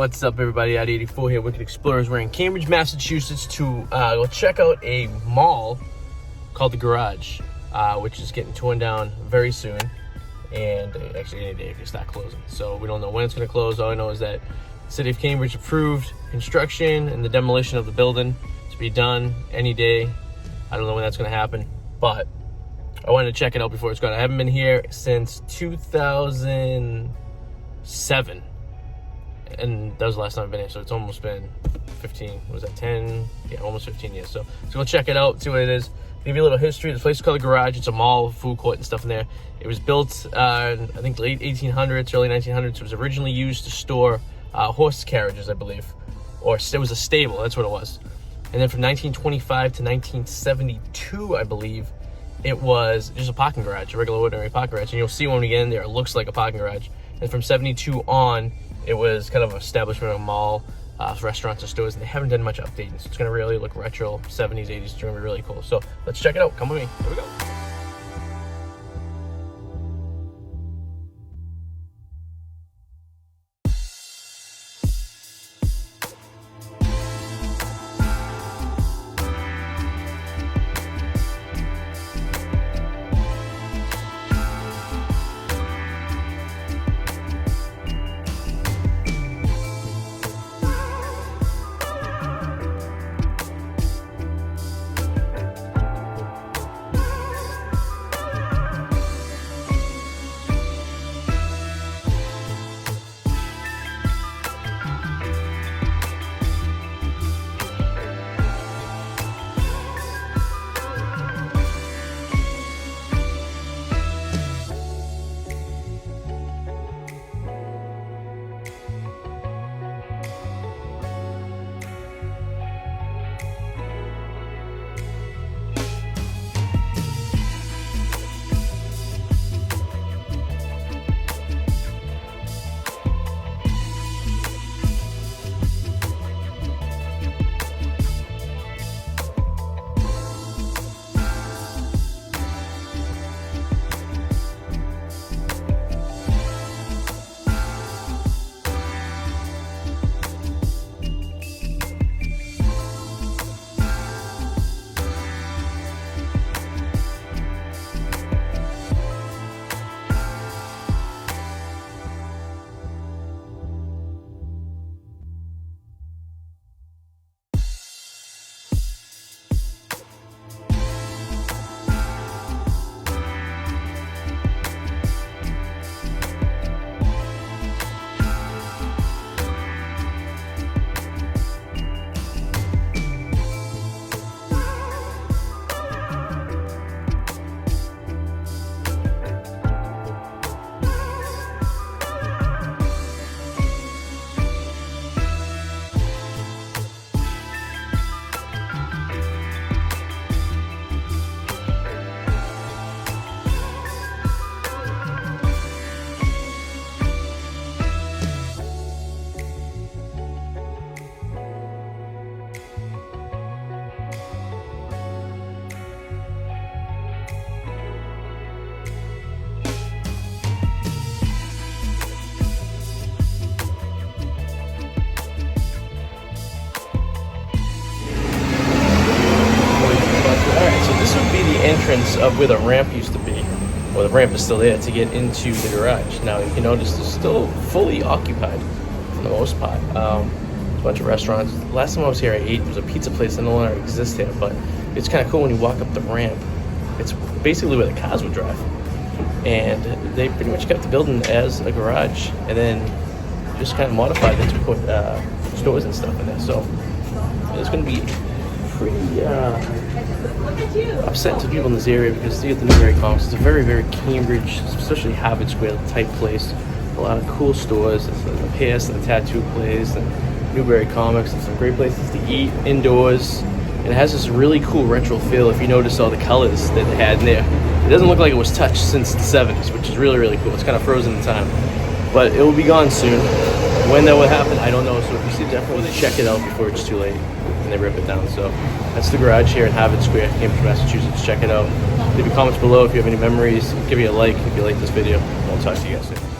What's up, everybody? Arty 84 here, Wicked Explorers. We're in Cambridge, Massachusetts to go check out a mall called The Garage, which is getting torn down very soon. And actually, any day it can start closing. So we don't know when it's going to close. All I know is that the City of Cambridge approved construction and the demolition of the building to be done any day. I don't know when that's going to happen, but I wanted to check it out before it's gone. I haven't been here since 2007. And that was the last time I've been here, so it's almost been 15, was that 10? Yeah, almost 15 years. So go check it out, see what it is. Give you a little history. The place is called The Garage. It's a mall, food court and stuff in there. It was built, I think, late 1800s, early 1900s. It was originally used to store horse carriages, I believe. Or it was a stable, that's what it was. And then from 1925 to 1972, I believe, it was just a parking garage, a regular ordinary parking garage. And you'll see when we get in there, it looks like a parking garage. And from 72 on, it was kind of an establishment of a mall, restaurants and stores, and they haven't done much updating. So it's going to really look retro, 70s, 80s. It's going to be really cool. So let's check it out. Come with me. Here we go. Entrance of where the ramp used to be, or the ramp is still there to get into the garage. Now you can notice it's still fully occupied for the most part. There's a bunch of restaurants. Last time I was here I ate, there was a pizza place that no longer exists here, but it's kind of cool when you walk up the ramp. It's basically where the cars would drive, and they pretty much kept the building as a garage and then just kind of modified it to put stores and stuff in there. So it's going to be pretty upset to people in this area because you get the Newbury Comics. It's a very, very Cambridge, especially Harvard Square type place. A lot of cool stores. There's the Pierce and the tattoo place and Newbury Comics and some great places to eat indoors. And it has this really cool retro feel if you notice all the colors that it had in there. It doesn't look like it was touched since the 70s, which is really, really cool. It's kind of frozen in time. But it will be gone soon. When that will happen, I don't know. So if you see, definitely check it out before it's too late and they rip it down. So that's the garage here in Harvard Square, Cambridge, Massachusetts. Check it out. Leave your comments below if you have any memories. Give me a like if you like this video. I'll talk to you guys soon.